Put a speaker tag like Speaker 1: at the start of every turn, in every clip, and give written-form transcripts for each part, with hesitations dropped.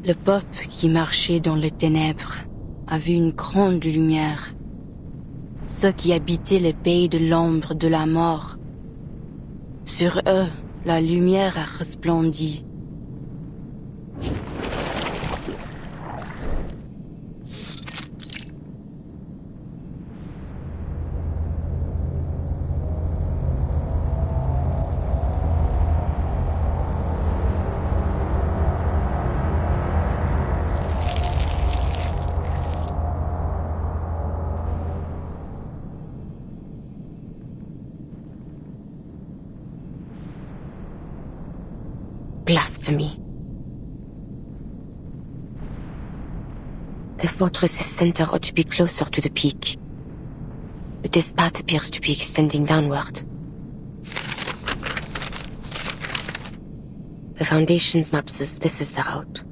Speaker 1: Le peuple qui marchait dans les ténèbres a vu une grande lumière. Ceux qui habitaient les pays de l'ombre de la mort, sur eux, la lumière a resplendi. Blasphemy. The fortress's center ought to be closer to the peak. But this path appears to be extending downward. The Foundation's map says this is the route.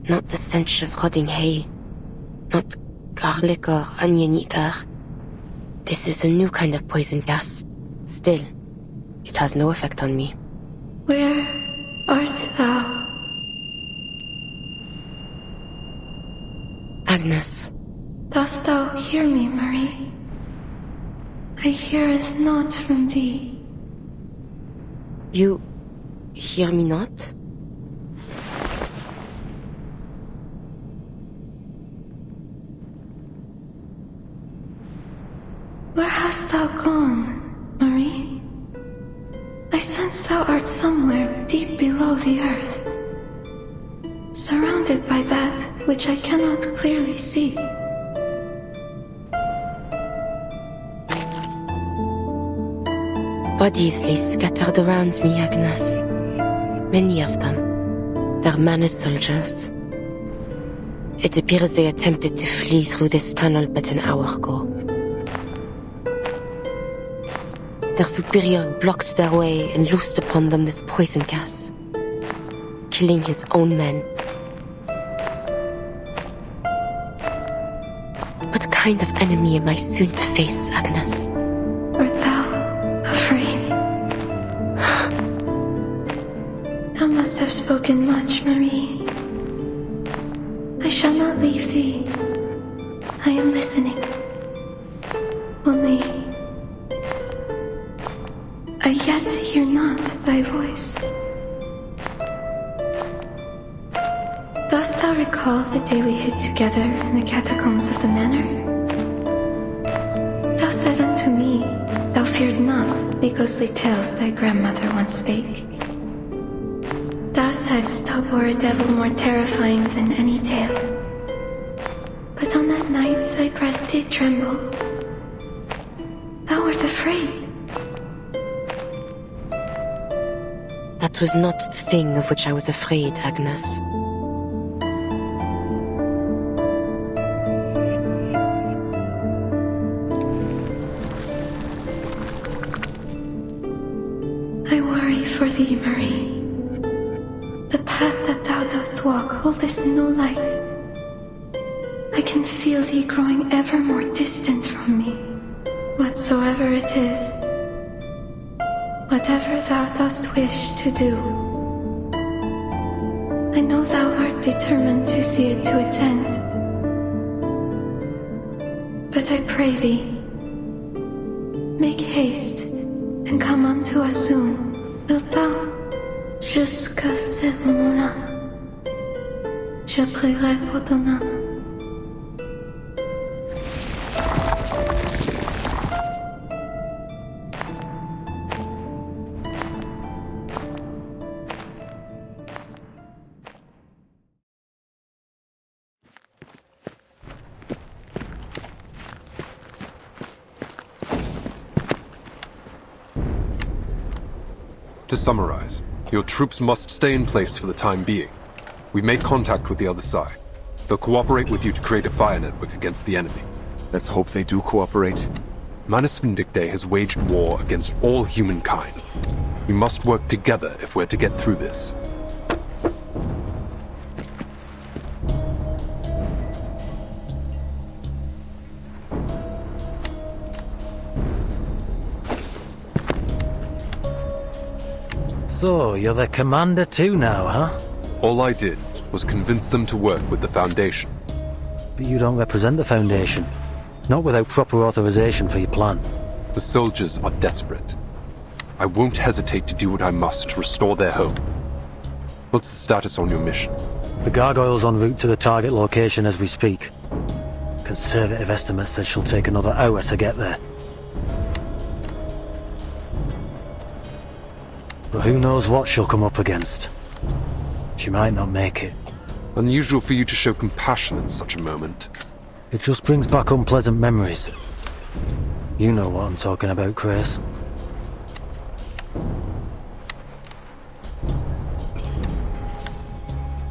Speaker 1: Not the stench of rotting hay. Not garlic or onion either. This is a new kind of poison gas. Still, it has no effect on me.
Speaker 2: Where art thou?
Speaker 1: Agnes.
Speaker 2: Dost thou hear me, Marie? I hear it not from thee.
Speaker 1: You hear me not?
Speaker 2: Where hast thou gone, Marie? I sense thou art somewhere deep below the earth, surrounded by that which I cannot clearly see.
Speaker 1: Bodies lay scattered around me, Agnes. Many of them. They're Manus soldiers. It appears they attempted to flee through this tunnel but an hour ago. Their superior blocked their way and loosed upon them this poison gas, killing his own men. What kind of enemy am I soon to face, Agnes?
Speaker 2: Art thou afraid? Thou must have spoken much, Marie. I shall not leave thee. I am listening. Only I yet hear not thy voice. Dost thou recall the day we hid together in the catacombs of the manor? Thou said unto me, thou feared not the ghostly tales thy grandmother once spake. Thou saidst thou bore a devil more terrifying than any tale. But on that night thy breath did tremble. Thou wert afraid.
Speaker 1: That was not the thing of which I was afraid, Agnes.
Speaker 2: I worry for thee, Marie. The path that thou dost walk holdeth no light. I can feel thee growing ever more distant from me. Whatsoever it is, whatever thou dost wish to do, I know thou art determined to see it to its end. But I pray thee, make haste and come unto us soon. Wilt thou? Jusqu'à ce moment-là, je prierai pour ton âme.
Speaker 3: To summarize, your troops must stay in place for the time being. We made contact with the other side. They'll cooperate with you to create a fire network against the enemy.
Speaker 4: Let's hope they do cooperate.
Speaker 3: Manus Vindictae has waged war against all humankind. We must work together if we're to get through this.
Speaker 5: So, you're the commander too now, huh?
Speaker 3: All I did was convince them to work with the Foundation.
Speaker 5: But you don't represent the Foundation. Not without proper authorization for your plan.
Speaker 3: The soldiers are desperate. I won't hesitate to do what I must to restore their home. What's the status on your mission?
Speaker 5: The gargoyle's en route to the target location as we speak. Conservative estimates said she'll take another hour to get there. But who knows what she'll come up against. She might not make it.
Speaker 3: Unusual for you to show compassion in such a moment.
Speaker 5: It just brings back unpleasant memories. You know what I'm talking about, Chris.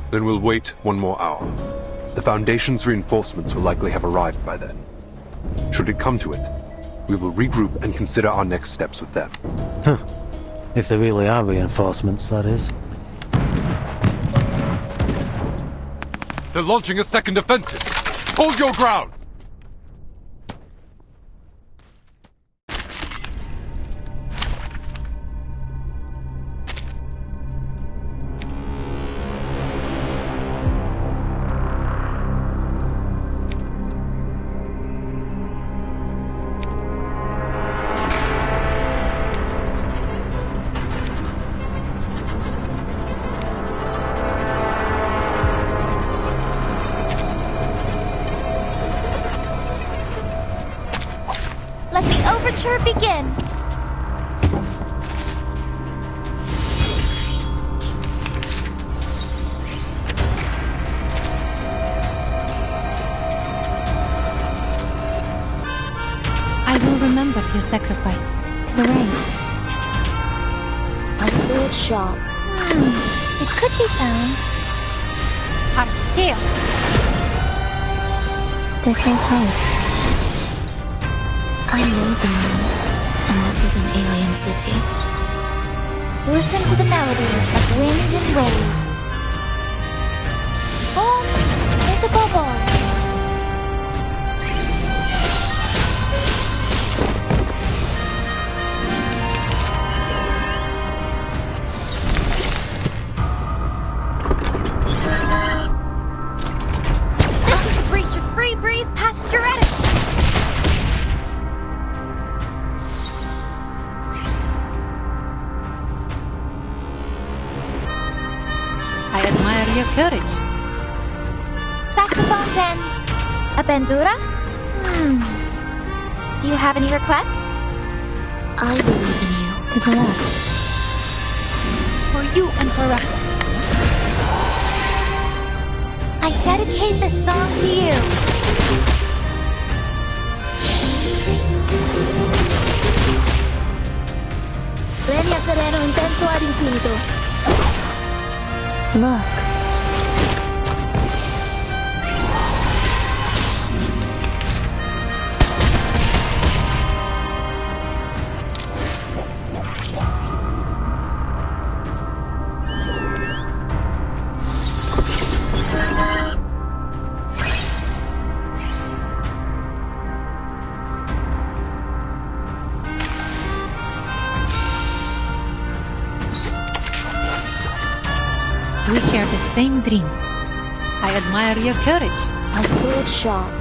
Speaker 3: Then we'll wait one more hour. The Foundation's reinforcements will likely have arrived by then. Should it come to it, we will regroup and consider our next steps with them.
Speaker 5: If there really are reinforcements, that is.
Speaker 3: They're launching a second offensive! Hold your ground!
Speaker 6: Let the overture begin!
Speaker 7: I will remember your sacrifice. Lorraine.
Speaker 6: A sword sharp. It could be found.
Speaker 7: Heart steel.
Speaker 6: This will help. I know the moon, and this is an alien city. Listen to the melodies of wind and waves. Oh, there's a bubble. This is a breach of Free Breeze passenger etiquette.
Speaker 7: I admire your courage.
Speaker 6: Saxophone and a bandura? Do you have any requests? I believe in you.
Speaker 7: Good luck. For you and for us.
Speaker 6: I dedicate this song to you. Venia sereno intenso ad infinito.
Speaker 7: Look. We share the same dream. I admire your courage.
Speaker 6: A sword sharp.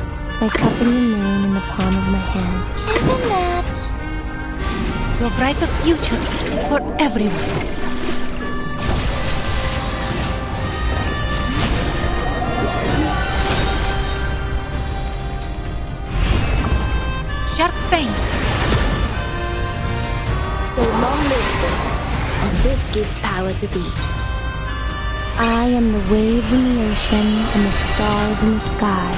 Speaker 2: Like cupping the moon in the palm of my hand.
Speaker 6: Isn't that?
Speaker 7: Your brighter future for everyone. Sharp fangs.
Speaker 6: So long lives this, and this gives power to thee.
Speaker 2: I am the waves in the ocean and the stars in the sky.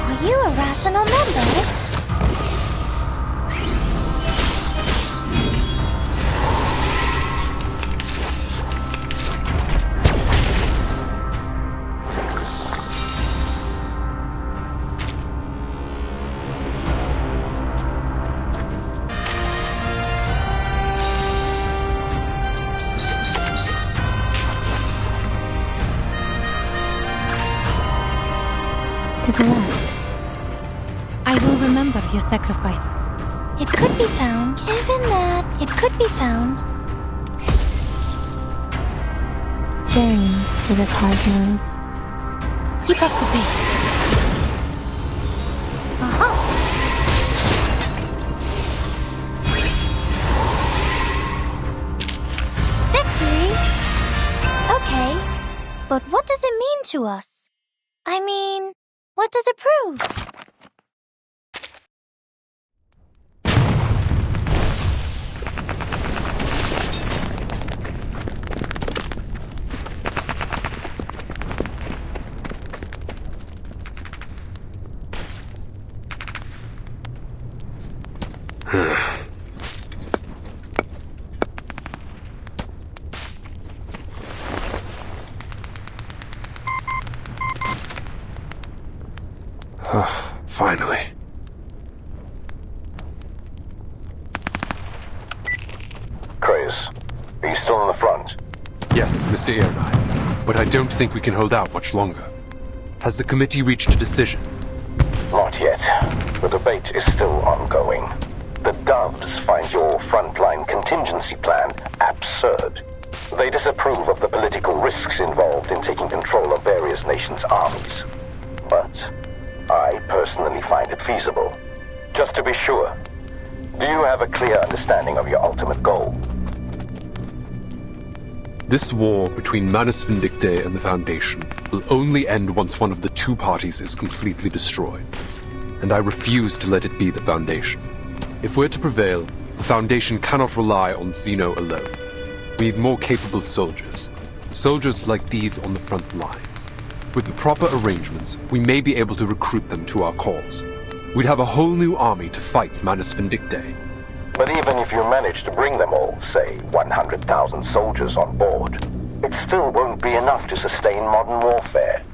Speaker 6: Are you a rational member?
Speaker 7: I will of your sacrifice.
Speaker 6: It could be found. Given that, it could be found. Journey to the cosmos.
Speaker 7: Keep up the pace.
Speaker 6: Aha! Victory? Okay, but what does it mean to us? I mean, what does it prove?
Speaker 3: Finally.
Speaker 8: Kratos, are you still on the front?
Speaker 3: Yes, Mr. Ironeye, but I don't think we can hold out much longer. Has the committee reached a decision?
Speaker 8: Not yet. The debate is still ongoing. The Doves find your frontline contingency plan absurd. They disapprove of the political risks involved in taking control of various nations' armies. But I personally find it feasible. Just to be sure, do you have a clear understanding of your ultimate goal?
Speaker 3: This war between Manus Vindictae and the Foundation will only end once one of the two parties is completely destroyed. And I refuse to let it be the Foundation. If we're to prevail, the Foundation cannot rely on Xeno alone. We need more capable soldiers. Soldiers like these on the front lines. With the proper arrangements, we may be able to recruit them to our cause. We'd have a whole new army to fight Manus Vindictae.
Speaker 8: But even if you manage to bring them all, say 100,000 soldiers on board, it still won't be enough to sustain modern warfare.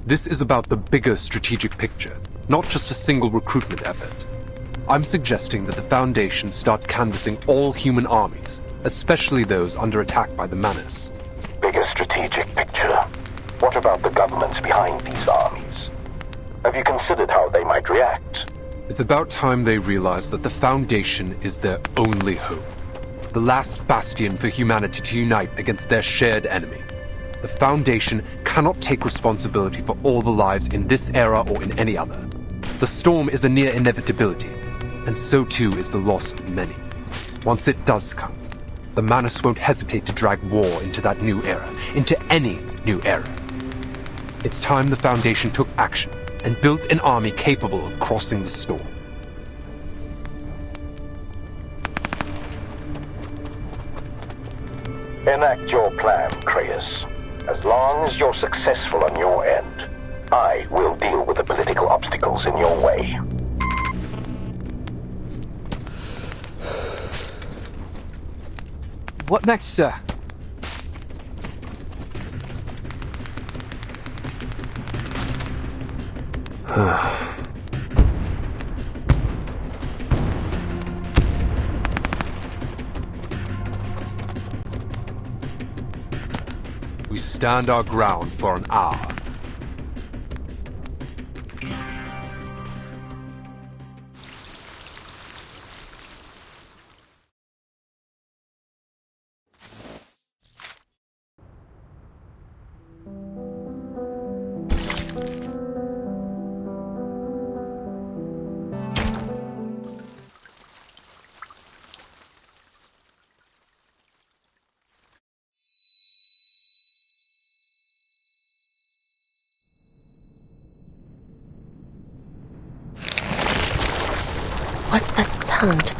Speaker 3: This is about the bigger strategic picture, not just a single recruitment effort. I'm suggesting that the Foundation start canvassing all human armies, especially those under attack by the Manus.
Speaker 8: Bigger strategic picture. What about the governments behind these armies? Have you considered how they might react?
Speaker 3: It's about time they realize that the Foundation is their only hope. The last bastion for humanity to unite against their shared enemy. The Foundation cannot take responsibility for all the lives in this era or in any other. The storm is a near inevitability, and so too is the loss of many. Once it does come, the Manus won't hesitate to drag war into that new era, into any new era. It's time the Foundation took action and built an army capable of crossing the storm.
Speaker 8: Enact your plan, Kratos. As long as you're successful on your end, I will deal with the political obstacles in your way.
Speaker 9: What next, sir?
Speaker 3: We stand our ground for an hour.
Speaker 1: What's that sound?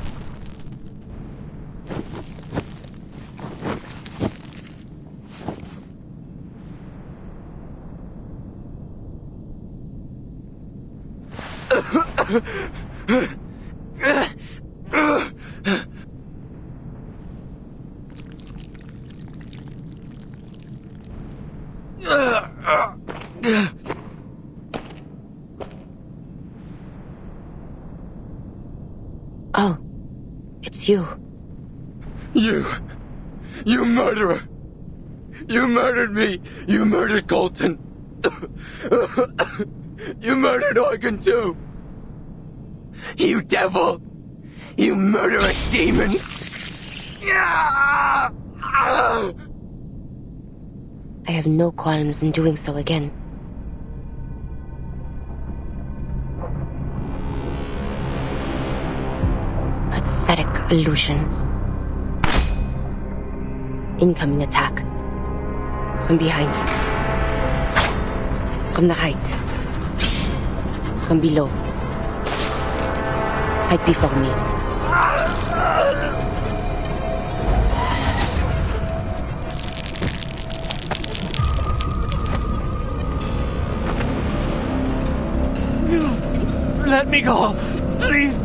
Speaker 1: Oh, it's you.
Speaker 9: You murderer! You murdered me! You murdered Colton! You murdered Eugen too! You devil! You murderous demon!
Speaker 1: I have no qualms in doing so again. Pathetic illusions. Incoming attack. From behind. From the height. From below. Right before me.
Speaker 9: Let me go! Please!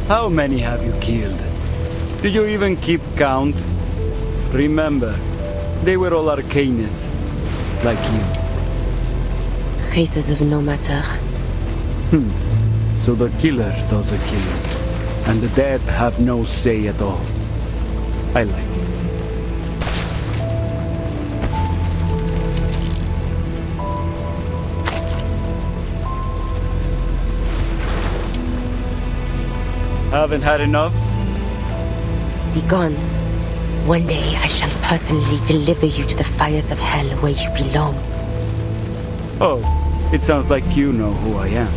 Speaker 10: How many have you killed? Do you even keep count? Remember, they were all Arcanists, like you.
Speaker 1: Races of no matter.
Speaker 10: So the killer does a killing, and the dead have no say at all. I like it. Haven't had enough?
Speaker 1: Be gone. One day I shall personally deliver you to the fires of hell where you belong.
Speaker 10: Oh, it sounds like you know who I am.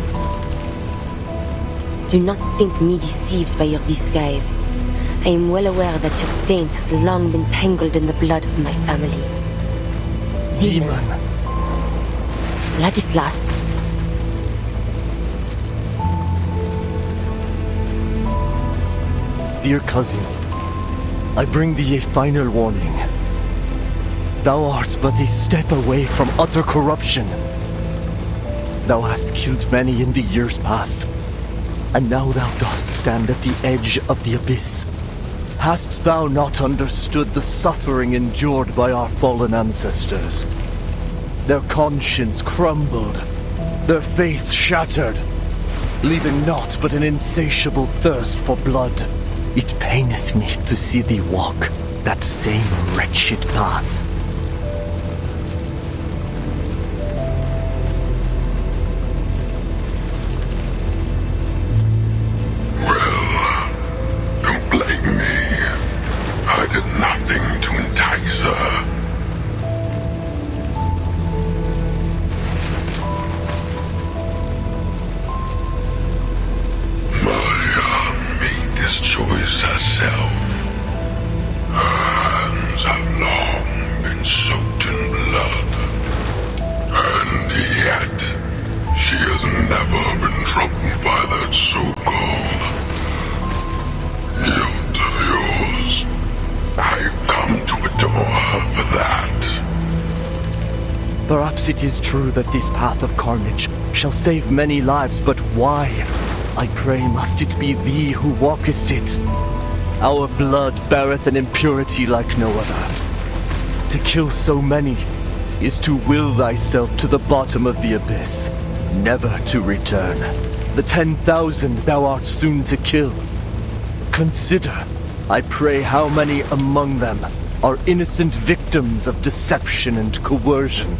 Speaker 1: Do not think me deceived by your disguise. I am well aware that your taint has long been tangled in the blood of my family. Demon. Ladislas.
Speaker 11: Dear cousin, I bring thee a final warning. Thou art but a step away from utter corruption. Thou hast killed many in the years past, and now thou dost stand at the edge of the abyss. Hast thou not understood the suffering endured by our fallen ancestors? Their conscience crumbled, their faith shattered, leaving naught but an insatiable thirst for blood. It paineth me to see thee walk that same wretched path.
Speaker 12: Well, don't blame me. I did nothing to entice her. This choice herself. Her hands have long been soaked in blood. And yet, she has never been troubled by that so-called guilt of yours. I've come to adore her for that.
Speaker 11: Perhaps it is true that this path of carnage shall save many lives, but why? I pray must it be thee who walkest it? Our blood beareth an impurity like no other. To kill so many is to will thyself to the bottom of the abyss, never to return. The 10,000 thou art soon to kill. Consider, I pray, how many among them are innocent victims of deception and coercion.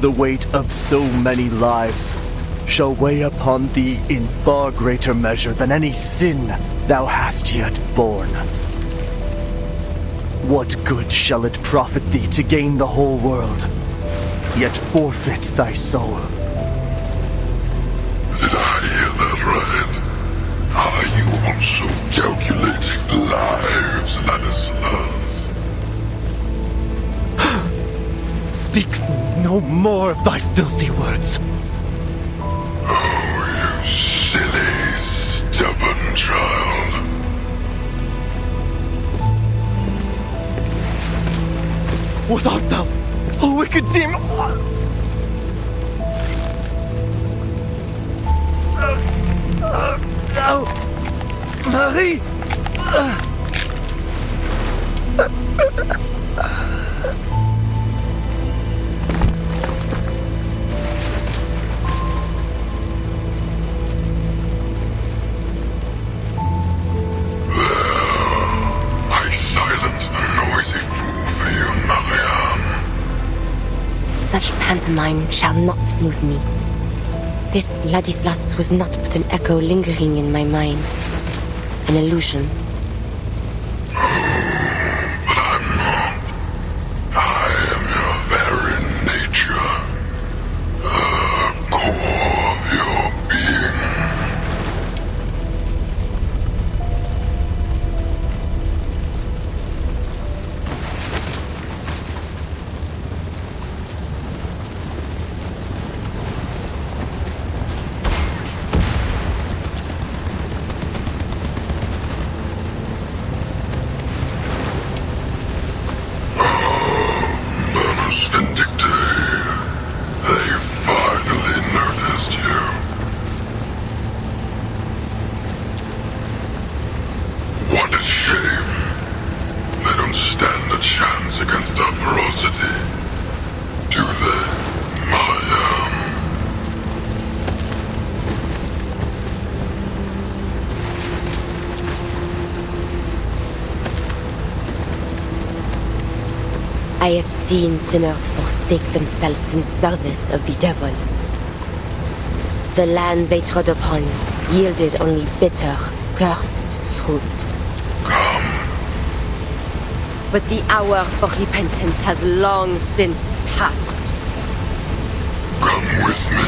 Speaker 11: The weight of so many lives shall weigh upon thee in far greater measure than any sin thou hast yet borne. What good shall it profit thee to gain the whole world, yet forfeit thy soul?
Speaker 12: Did I hear that right? Are you also calculating lives, Ladislas?
Speaker 11: Speak no more of thy filthy words.
Speaker 12: Silly, stubborn child.
Speaker 11: What art thou, O wicked demon? No! Marie!
Speaker 12: I silenced the noisy fool for you, Mariam.
Speaker 1: Such pantomime shall not move me. This Ladislas was not but an echo lingering in my mind. An illusion.
Speaker 12: But I'm not. I am your very nature. The core of your being. What a shame. They don't stand a chance against our ferocity. Do they, Mariam?
Speaker 1: I have seen sinners forsake themselves in service of the devil. The land they trod upon yielded only bitter, cursed fruit. But the hour for repentance has long since passed.
Speaker 12: Come with me.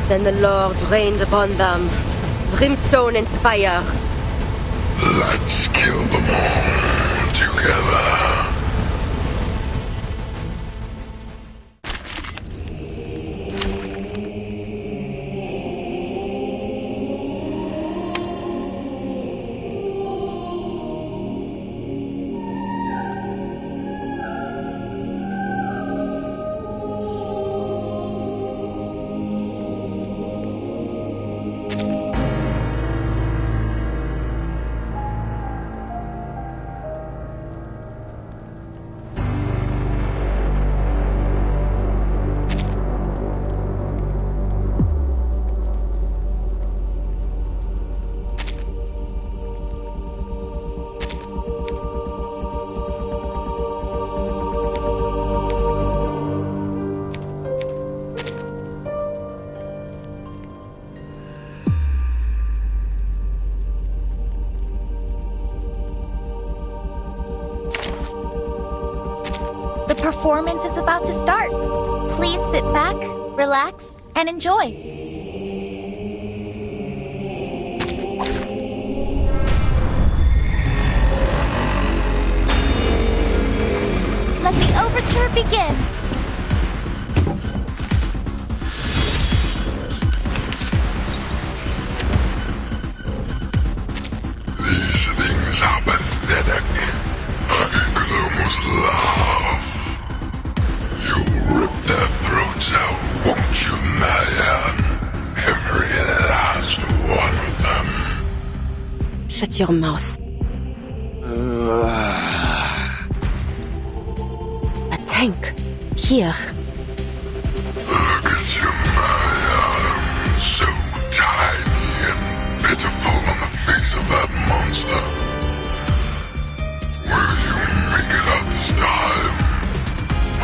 Speaker 1: Then the Lord rained upon them brimstone and fire.
Speaker 12: Let's kill them all together.
Speaker 6: The performance is about to start. Please sit back, relax, and enjoy. Let the overture begin.
Speaker 12: These things are pathetic. I could almost laugh. You'll rip their throats out, won't you, Mariam? Every last one of them.
Speaker 1: Shut your mouth. A tank. Here.
Speaker 12: Look at you, Mariam. So tiny and pitiful on the face of that monster. Will you make it out this time?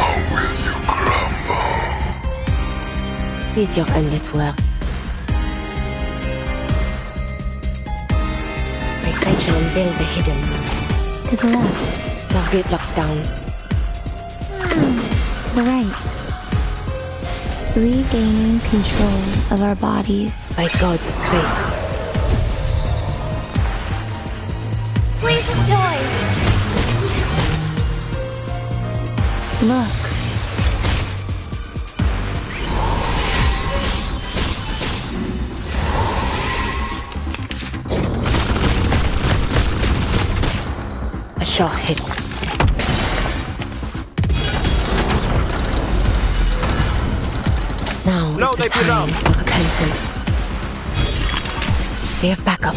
Speaker 12: Or will you crumble?
Speaker 1: Cease your endless words. My sight shall unveil the hidden.
Speaker 6: To the left.
Speaker 1: Target locked down.
Speaker 6: The right. Regaining control of our bodies.
Speaker 1: By God's grace.
Speaker 6: Please enjoy. Look.
Speaker 1: A shot hit. Now is the time for repentance. They have backup.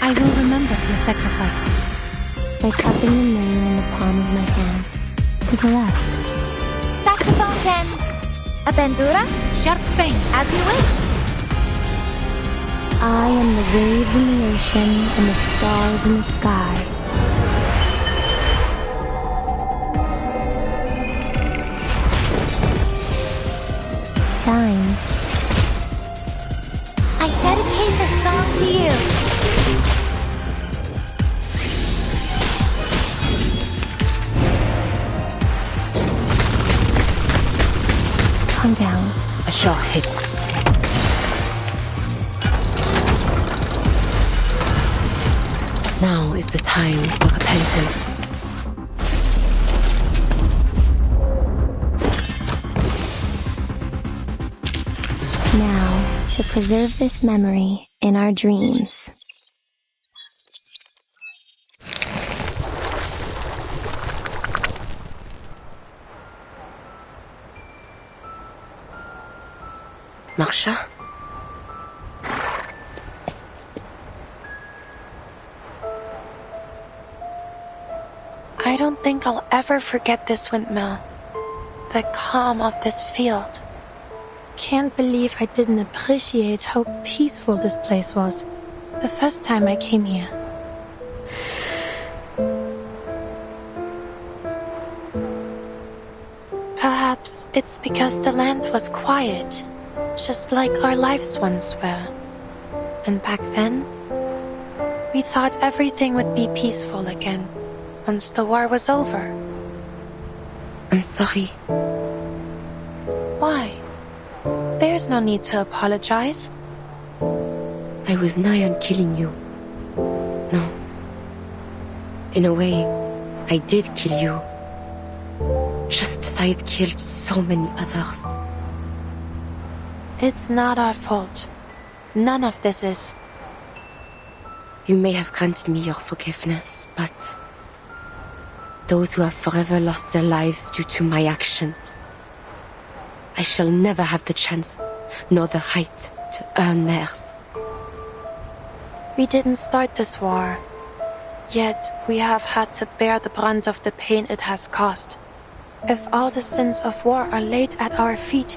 Speaker 7: I will remember your sacrifice.
Speaker 6: By cupping the moon in the palm of my hand. To the left.
Speaker 13: Saxophone tens. A bandura?
Speaker 7: Sharp bang.
Speaker 13: As you wish.
Speaker 6: I am the waves in the ocean and the stars in the sky. Shine.
Speaker 13: I dedicate this song to you.
Speaker 6: Calm down.
Speaker 1: A shot hit. Now is the time for repentance.
Speaker 6: Now, to preserve this memory in our dreams.
Speaker 1: Marsha?
Speaker 2: I don't think I'll ever forget this windmill. The calm of this field. Can't believe I didn't appreciate how peaceful this place was the first time I came here. Perhaps it's because the land was quiet, just like our lives once were. And back then, we thought everything would be peaceful again once the war was over.
Speaker 1: I'm sorry.
Speaker 2: Why? There's no need to apologize.
Speaker 1: I was nigh on killing you. No. In a way, I did kill you. Just as I've killed so many others.
Speaker 2: It's not our fault. None of this is.
Speaker 1: You may have granted me your forgiveness, but those who have forever lost their lives due to my actions, I shall never have the chance nor the right to earn theirs.
Speaker 2: We didn't start this war, yet we have had to bear the brunt of the pain it has caused. If all the sins of war are laid at our feet,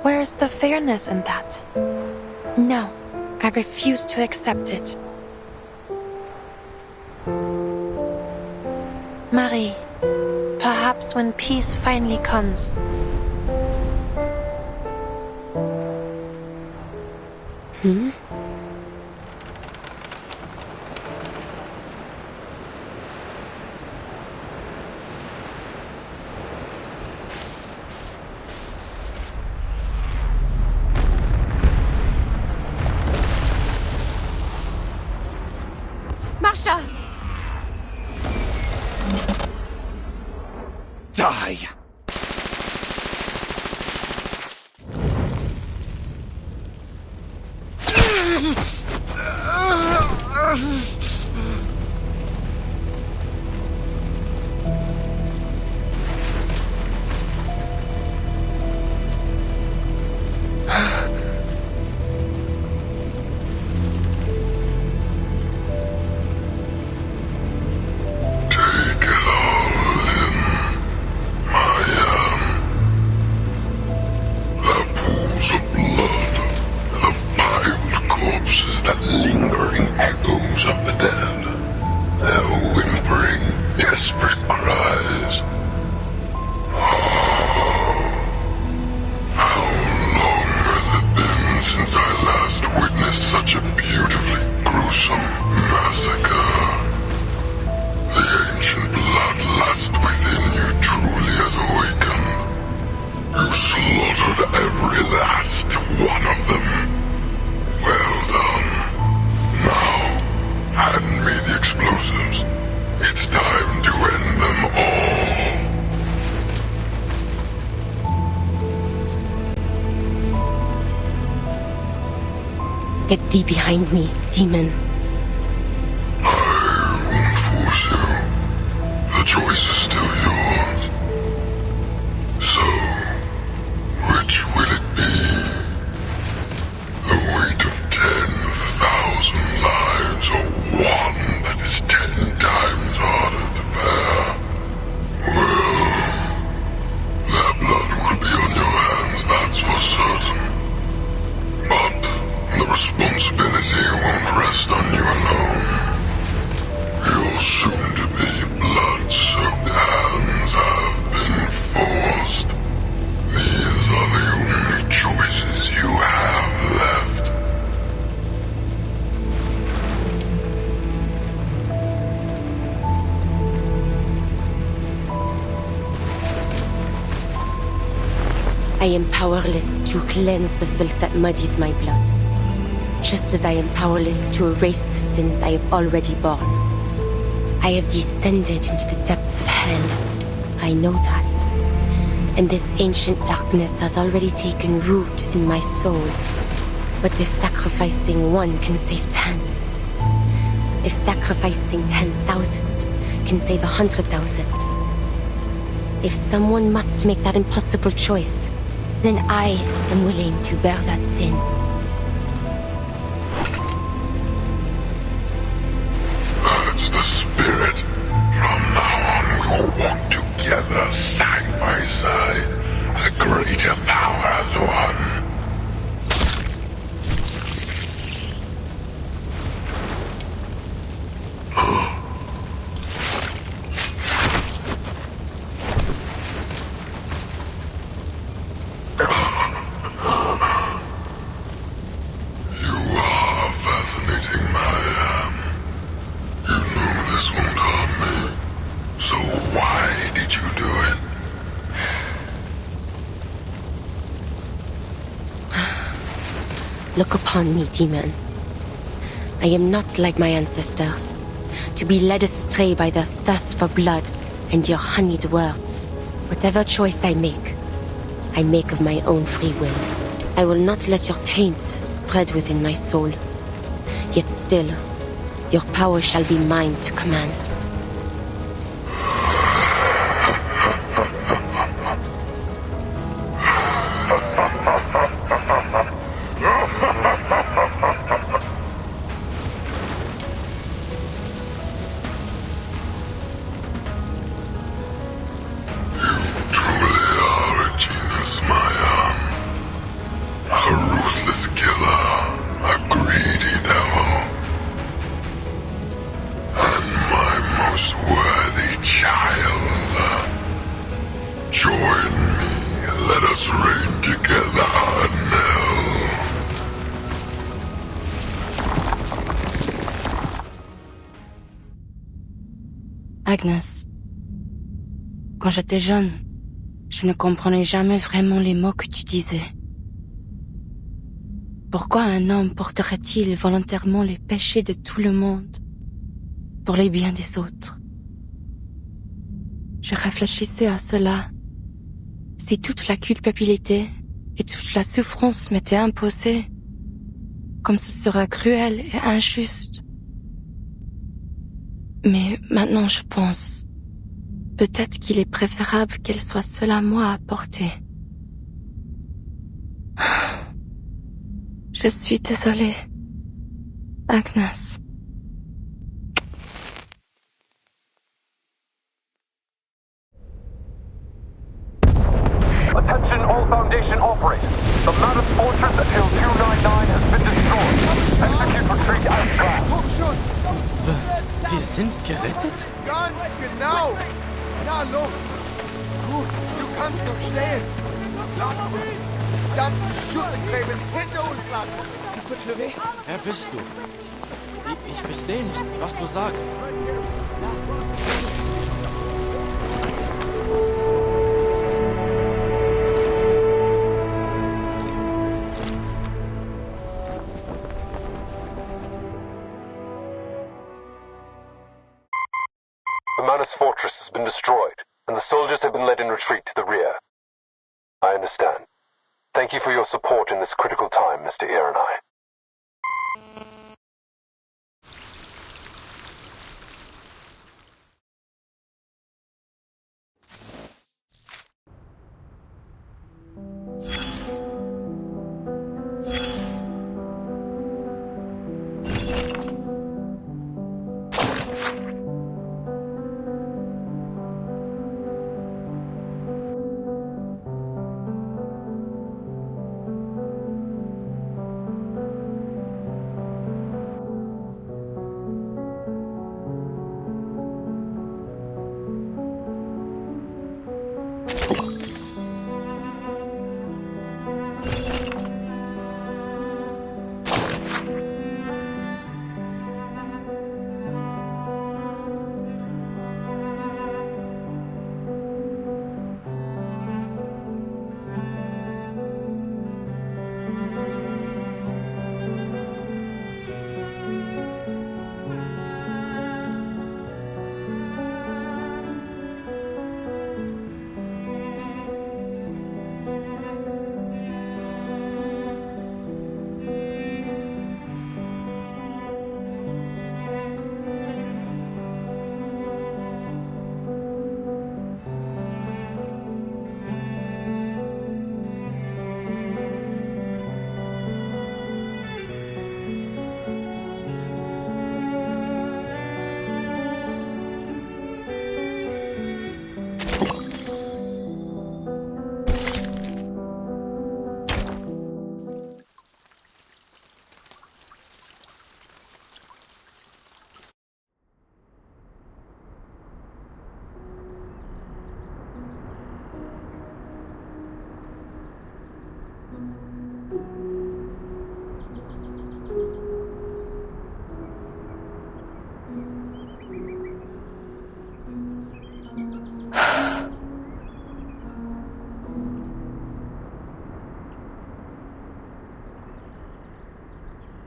Speaker 2: where is the fairness in that? No, I refuse to accept it. Marie, perhaps when peace finally comes.
Speaker 1: Hmm?
Speaker 13: Marsha!
Speaker 9: Die!
Speaker 12: That lingering echoes of the
Speaker 1: Get thee behind me, demon.
Speaker 12: I won't force you. The choice is still yours. So, which will it be? The weight of 10,000 lives, or one that is 10 times harder to bear? Well, their blood will be on your hands, that's for certain. But the responsibility won't rest on you alone. Your soon-to-be blood-soaked hands have been forced. These are the only choices you have left.
Speaker 1: I am powerless to cleanse the filth that muddies my blood. Just as I am powerless to erase the sins I have already borne. I have descended into the depths of hell. I know that. And this ancient darkness has already taken root in my soul. But if sacrificing one can save 10, if sacrificing 10,000 can save 100,000, if someone must make that impossible choice, then I am willing to bear that sin.
Speaker 12: That's the spirit. From now on, we will walk together, side by side. A greater power as one.
Speaker 1: Look upon me, demon. I am not like my ancestors, to be led astray by their thirst for blood and your honeyed words. Whatever choice I make of my own free will. I will not let your taint spread within my soul. Yet still, your power shall be mine to command. Agnes, quand j'étais jeune, je ne comprenais jamais vraiment les mots que tu disais. Pourquoi un homme porterait-il volontairement les péchés de tout le monde pour les biens des autres? Je réfléchissais à cela. Si toute la culpabilité et toute la souffrance m'étaient imposées, comme ce serait cruel et injuste. Mais maintenant je pense, peut-être qu'il est préférable qu'elle soit seule à moi à porter. Je suis désolée, Agnes.
Speaker 8: Attention all Foundation operators. The Mammoth Fortress at Hill 299 has been destroyed. Execute retreat as planned.
Speaker 14: Wir sind gerettet?
Speaker 9: Ganz genau! Na los! Gut, du kannst noch stehen! Lass uns diese verdammten Schutzgräben hinter uns lassen!
Speaker 14: Wer bist du? Ich verstehe nicht, was du sagst.
Speaker 8: The Manus Fortress has been destroyed, and the soldiers have been led in retreat to the rear. I understand. Thank you for your support in this critical time, Mr. Ironeye.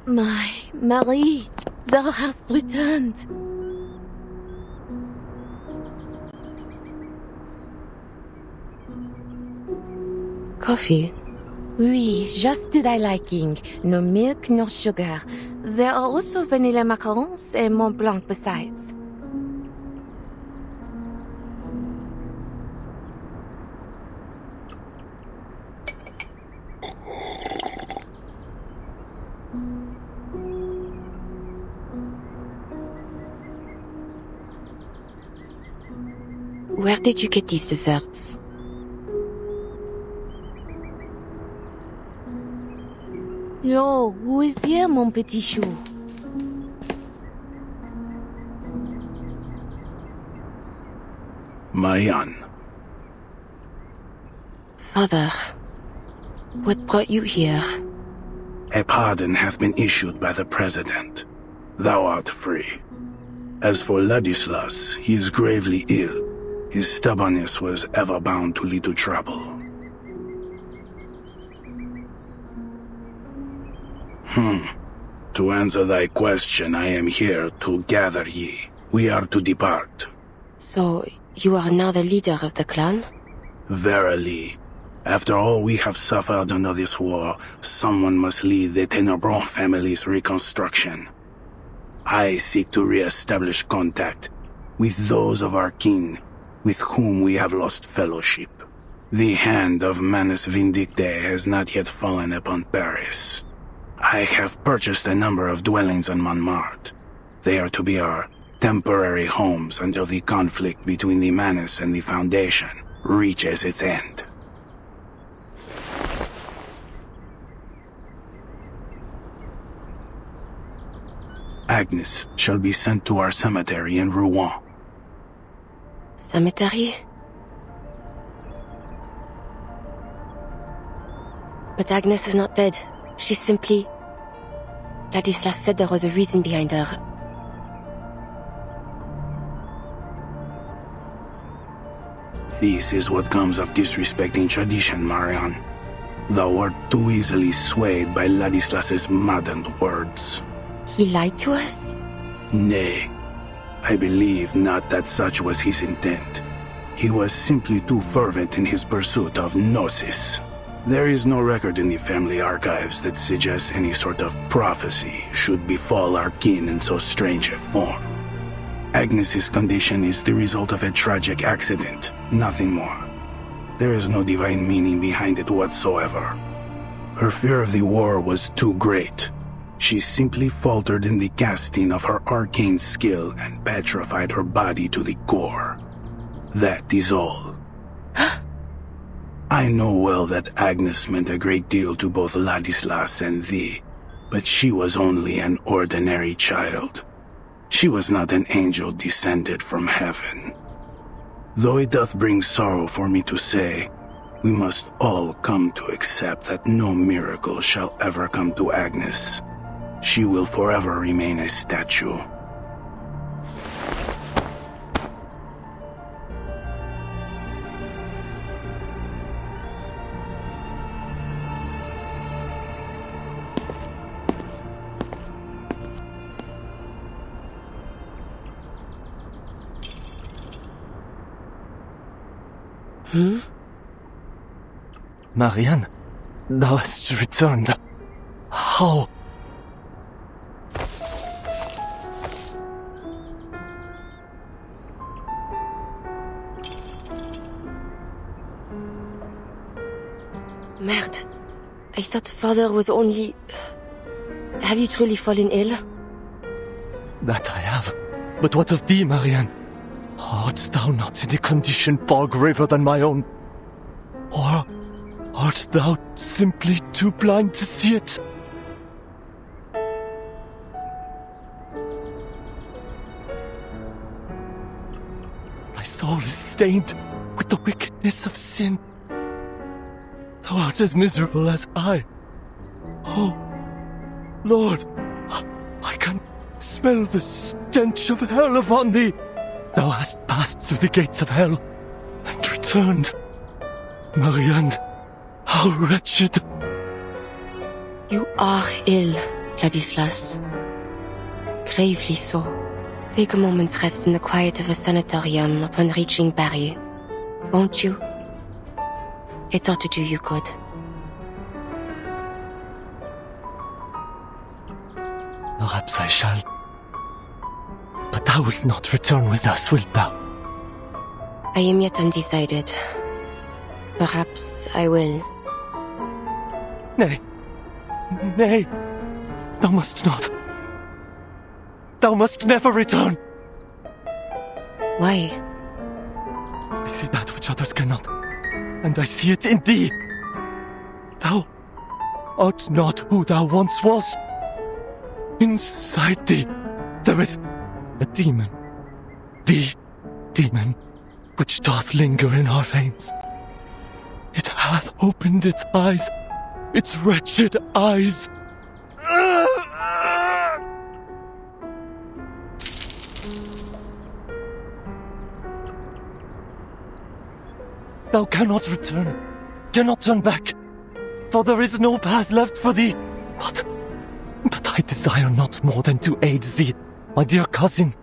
Speaker 1: My Marie, thou hast returned.
Speaker 15: Coffee?
Speaker 1: Oui, just to thy liking. No milk, no sugar. There are also vanilla macarons and Mont Blanc besides.
Speaker 15: Where did you get these desserts?
Speaker 1: Yo, who is here, mon petit chou?
Speaker 16: Marianne.
Speaker 15: Father, what brought you here?
Speaker 16: A pardon hath been issued by the President. Thou art free. As for Ladislas, he is gravely ill. His stubbornness was ever bound to lead to trouble. To answer thy question, I am here to gather ye. We are to depart.
Speaker 15: So, you are now the leader of the clan?
Speaker 16: Verily. After all we have suffered under this war, someone must lead the Tenebron family's reconstruction. I seek to re-establish contact with those of our kin, with whom we have lost fellowship. The hand of Manus Vindicte has not yet fallen upon Paris. I have purchased a number of dwellings on Montmartre. They are to be our temporary homes until the conflict between the Manus and the Foundation reaches its end. Agnes shall be sent to our cemetery in Rouen.
Speaker 15: Cemetery? But Agnes is not dead. She's simply... Ladislas said there was a reason behind her.
Speaker 16: This is what comes of disrespecting tradition, Marianne. Thou wert too easily swayed by Ladislas's maddened words.
Speaker 15: He lied to us?
Speaker 16: Nay, I believe not that such was his intent. He was simply too fervent in his pursuit of Gnosis. There is no record in the family archives that suggests any sort of prophecy should befall our kin in so strange a form. Agnes's condition is the result of a tragic accident, nothing more. There is no divine meaning behind it whatsoever. Her fear of the war was too great. She simply faltered in the casting of her arcane skill and petrified her body to the core. That is all. I know well that Agnes meant a great deal to both Ladislas and thee, but she was only an ordinary child. She was not an angel descended from heaven. Though it doth bring sorrow for me to say, we must all come to accept that no miracle shall ever come to Agnes. She will forever remain a statue.
Speaker 11: Marianne, thou hast returned. How?
Speaker 15: Merde. I thought father was only... Have you truly fallen ill?
Speaker 11: That I have. But what of thee, Marianne? Art thou not in a condition far graver than my own? Or art thou simply too blind to see it? My soul is stained with the wickedness of sin. Thou art as miserable as I. Oh, Lord, I can smell the stench of hell upon thee. Thou hast passed through the gates of hell and returned. Marianne, how wretched.
Speaker 15: You are ill, Ladislas. Gravely so. Take a moment's rest in the quiet of a sanatorium upon reaching Paris. Won't you? It ought to do you good.
Speaker 11: Perhaps I shall. But thou wilt not return with us, wilt thou?
Speaker 15: I am yet undecided. Perhaps I will.
Speaker 11: Nay. Nay. Thou must not. Thou must never return.
Speaker 15: Why?
Speaker 11: I see that which others cannot, and I see it in thee. Thou art not who thou once was. Inside thee, there is a demon. The demon which doth linger in our veins. It hath opened its eyes, its wretched eyes. Thou cannot return, cannot turn back, for there is no path left for thee. But I desire not more than to aid thee, my dear cousin.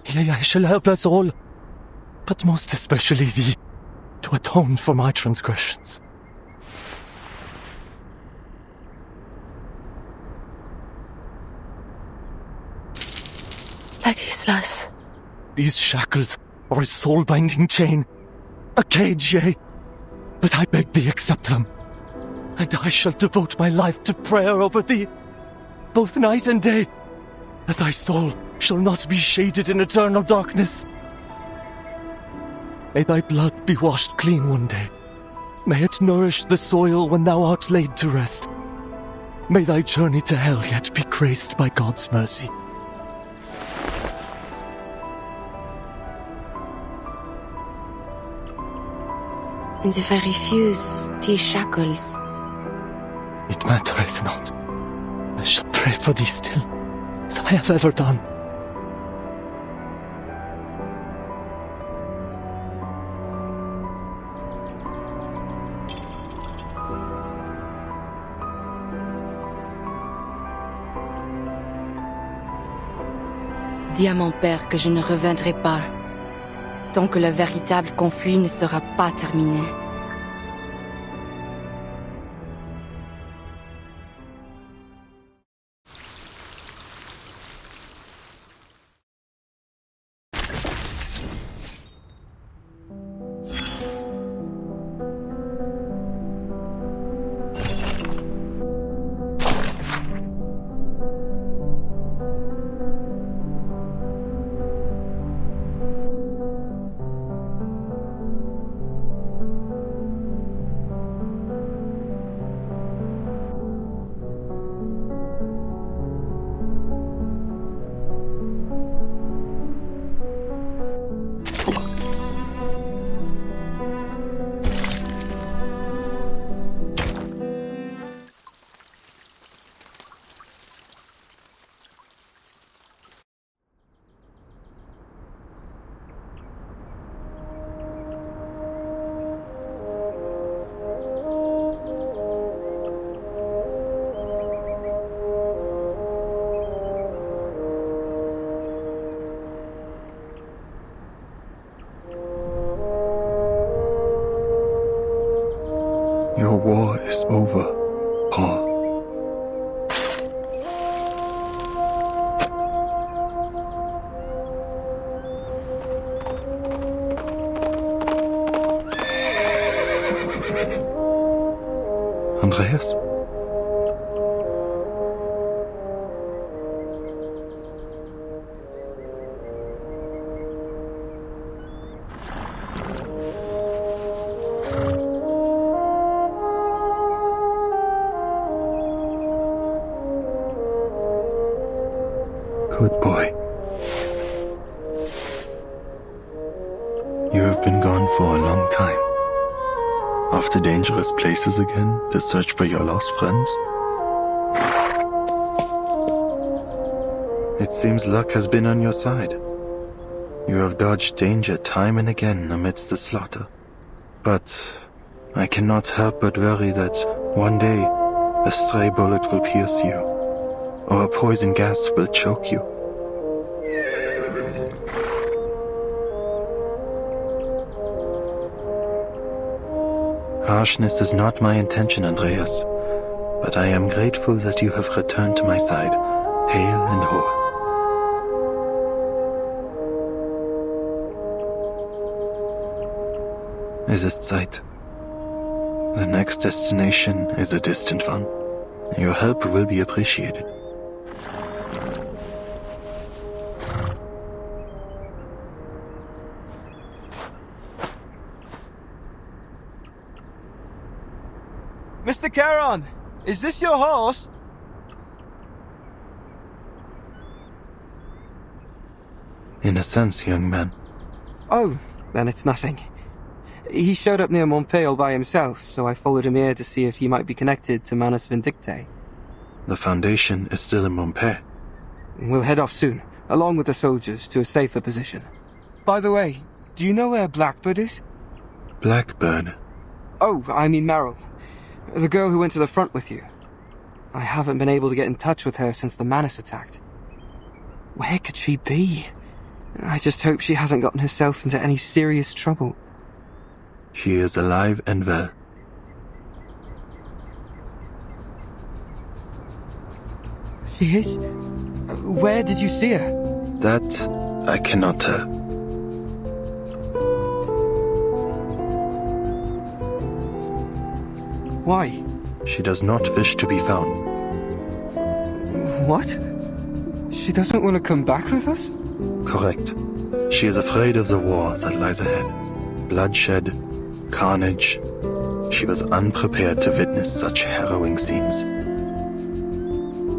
Speaker 11: Yea, I shall help us all, but most especially thee, to atone for my transgressions.
Speaker 15: Ladislas.
Speaker 11: These shackles are a soul-binding chain, a cage, yea, but I beg thee accept them, and I shall devote my life to prayer over thee, both night and day, that thy soul shall not be shaded in eternal darkness. May thy blood be washed clean one day. May it nourish the soil when thou art laid to rest. May thy journey to hell yet be graced by God's mercy.
Speaker 15: And if I refuse these shackles?
Speaker 11: It mattereth not. I shall pray for thee still, as I have ever done.
Speaker 1: Dis à mon père que je ne reviendrai pas, tant que le véritable conflit ne sera pas terminé.
Speaker 4: Your war is over, Paul. Andreas? Good boy. You have been gone for a long time. Off to dangerous places again to search for your lost friends? It seems luck has been on your side. You have dodged danger time and again amidst the slaughter. But I cannot help but worry that one day a stray bullet will pierce you, or a poison gas will choke you. Harshness is not my intention, Andreas, but I am grateful that you have returned to my side, hale and whole. Es ist Zeit. The next destination is a distant one. Your help will be appreciated.
Speaker 14: Mr. Charon, is this your horse?
Speaker 4: In a sense, young man.
Speaker 17: Oh, then it's nothing. He showed up near Montpellier by himself, so I followed him here to see if he might be connected to Manus Vindictae.
Speaker 4: The Foundation is still in Montpellier.
Speaker 17: We'll head off soon, along with the soldiers, to a safer position. By the way, do you know where Blackbird is?
Speaker 4: Blackbird?
Speaker 17: Oh, I mean Meryl. The girl who went to the front with you. I haven't been able to get in touch with her since the Manus attacked. Where could she be? I just hope she hasn't gotten herself into any serious trouble.
Speaker 4: She is alive and well.
Speaker 17: She is? Where did you see her?
Speaker 4: That I cannot tell.
Speaker 17: Why?
Speaker 4: She does not wish to be found.
Speaker 17: What? She doesn't want to come back with us?
Speaker 4: Correct. She is afraid of the war that lies ahead. Bloodshed, carnage. She was unprepared to witness such harrowing scenes.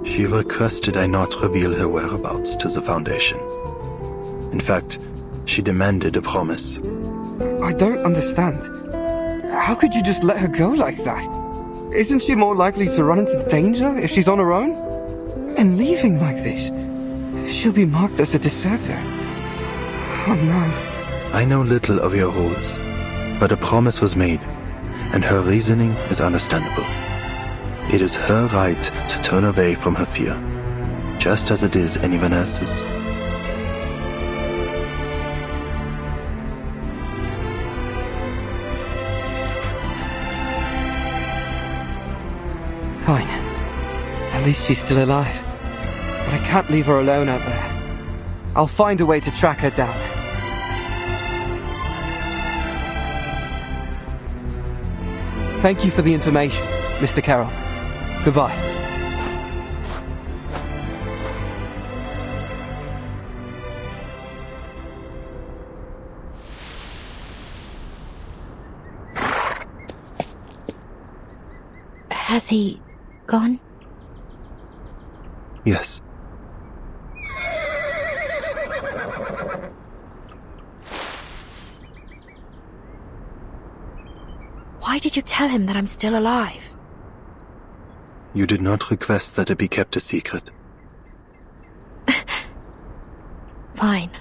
Speaker 4: She requested I not reveal her whereabouts to the Foundation. In fact, she demanded a promise.
Speaker 17: I don't understand. How could you just let her go like that? Isn't she more likely to run into danger if she's on her own? And leaving like this, she'll be marked as a deserter. Oh no.
Speaker 4: I know little of your rules, but a promise was made, and her reasoning is understandable. It is her right to turn away from her fear, just as it is anyone else's.
Speaker 17: Fine. At least she's still alive. But I can't leave her alone out there. I'll find a way to track her down. Thank you for the information, Mr. Carroll. Goodbye.
Speaker 6: Has he gone?
Speaker 4: Yes.
Speaker 15: Why did you tell him that I'm still alive?
Speaker 4: You did not request that it be kept a secret.
Speaker 15: Fine.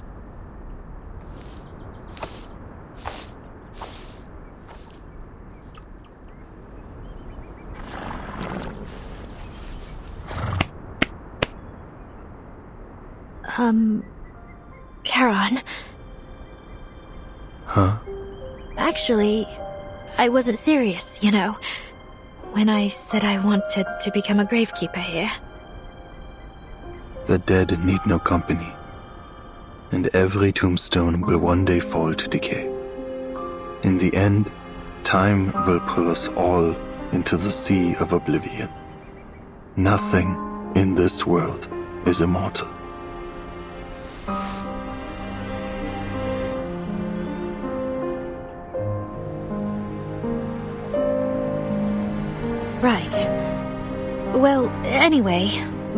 Speaker 15: Charon.
Speaker 4: Huh?
Speaker 6: Actually, I wasn't serious, you know.
Speaker 18: when I said I wanted to become a gravekeeper here.
Speaker 4: The dead need no company, and every tombstone will one day fall to decay. In the end, time will pull us all into the sea of oblivion. Nothing in this world is immortal.
Speaker 18: Right. Well, anyway,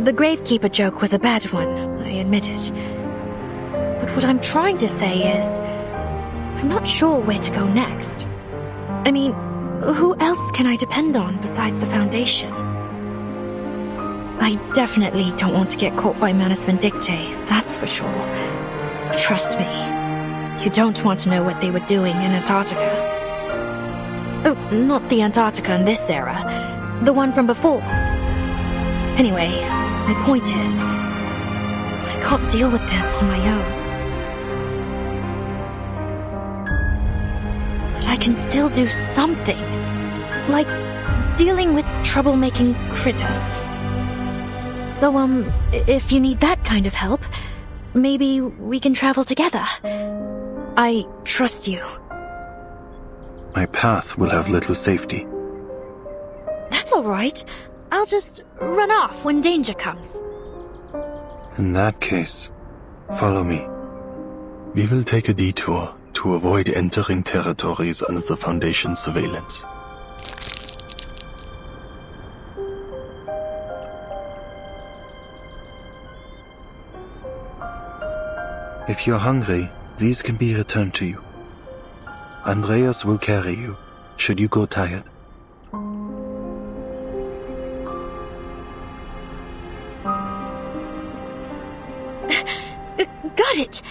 Speaker 18: the gravekeeper joke was a bad one, I admit it. But what I'm trying to say is, I'm not sure where to go next. I mean, who else can I depend on besides the Foundation? I definitely don't want to get caught by Manus Vindictae, that's for sure. Trust me, you don't want to know what they were doing in Antarctica. Oh, not the Antarctica in this era, the one from before. Anyway, my point is, I can't deal with them on my own. But I can still do something, like dealing with troublemaking critters. So, if you need that kind of help, maybe we can travel together. I trust you.
Speaker 4: My path will have little safety.
Speaker 18: That's all right. I'll just run off when danger comes.
Speaker 4: In that case, follow me. We will take a detour to avoid entering territories under the Foundation's surveillance. If you're hungry, these can be returned to you. Andreas will carry you, should you go tired.
Speaker 18: Got it!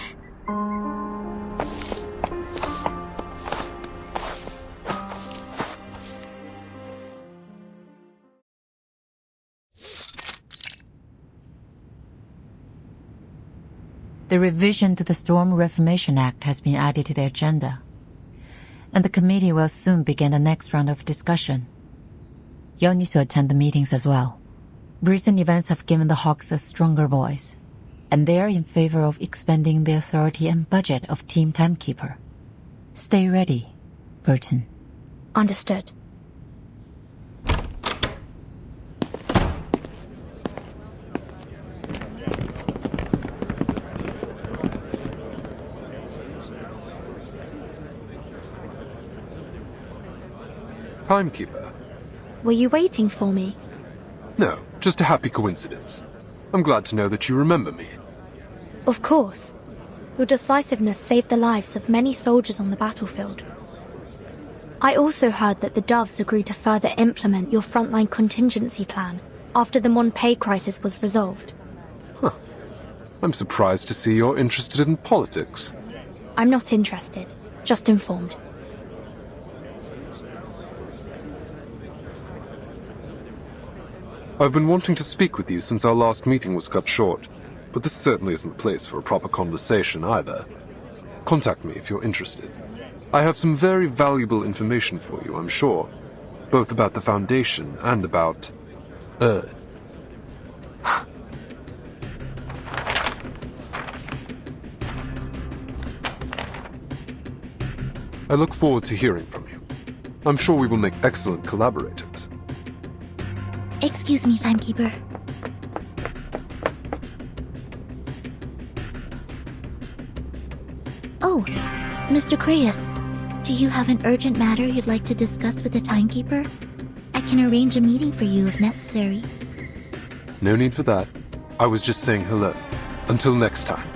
Speaker 19: The revision to the Storm Reformation Act has been added to the agenda, and the committee will soon begin the next round of discussion. You'll need to attend the meetings as well. Recent events have given the Hawks a stronger voice, and they are in favor of expanding the authority and budget of Team Timekeeper. Stay ready, Verton.
Speaker 6: Understood.
Speaker 3: Timekeeper?
Speaker 6: Were you waiting for me?
Speaker 3: No, just a happy coincidence. I'm glad to know that you remember me.
Speaker 6: Of course. Your decisiveness saved the lives of many soldiers on the battlefield. I also heard that the Doves agreed to further implement your frontline contingency plan after the Monpei crisis was resolved.
Speaker 3: Huh. I'm surprised to see you're interested in politics.
Speaker 6: I'm not interested, just informed.
Speaker 3: I've been wanting to speak with you since our last meeting was cut short, but this certainly isn't the place for a proper conversation either. Contact me if you're interested. I have some very valuable information for you, I'm sure, both about the Foundation and about Erd. I look forward to hearing from you. I'm sure we will make excellent collaborators.
Speaker 13: Excuse me, Timekeeper. Oh, Mr. Creius, do you have an urgent matter you'd like to discuss with the Timekeeper? I can arrange a meeting for you if necessary.
Speaker 3: No need for that. I was just saying hello. Until next time.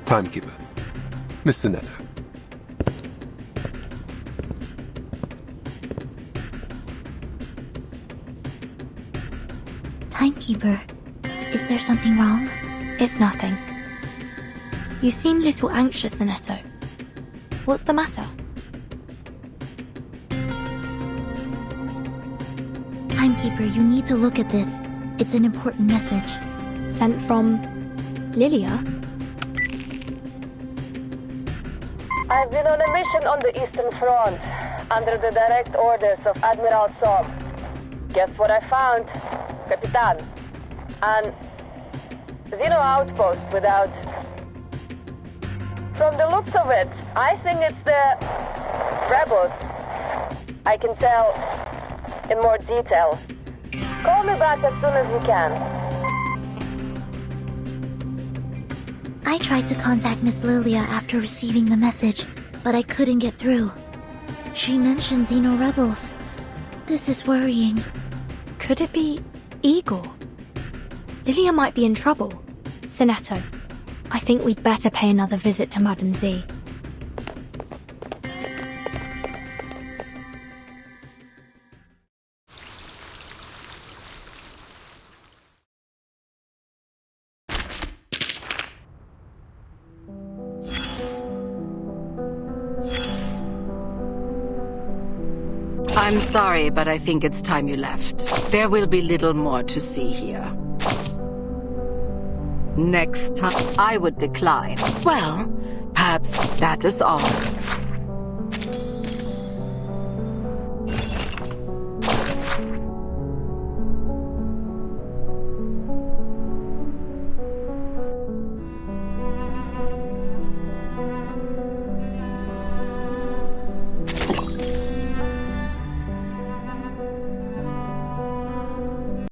Speaker 3: Timekeeper. Miss Sinetto.
Speaker 6: Timekeeper, is there something wrong? It's nothing. You seem a little anxious, Sinetto. What's the matter?
Speaker 13: Timekeeper, you need to look at this. It's an important message.
Speaker 6: Sent from Lilia?
Speaker 20: I've been on a mission on the Eastern Front, under the direct orders of Admiral Sob. Guess what I found, Capitan? An Xeno outpost without... From the looks of it, I think it's the rebels. I can tell in more detail. Call me back as soon as you can.
Speaker 13: I tried to contact Miss Lilia after receiving the message, but I couldn't get through. She mentioned Xeno rebels. This is worrying.
Speaker 6: Could it be Igor? Lilia might be in trouble. Sinetto, I think we'd better pay another visit to Madame Z.
Speaker 21: I'm sorry, but I think it's time you left. There will be little more to see here. Next time, I would decline. Well, perhaps that is all.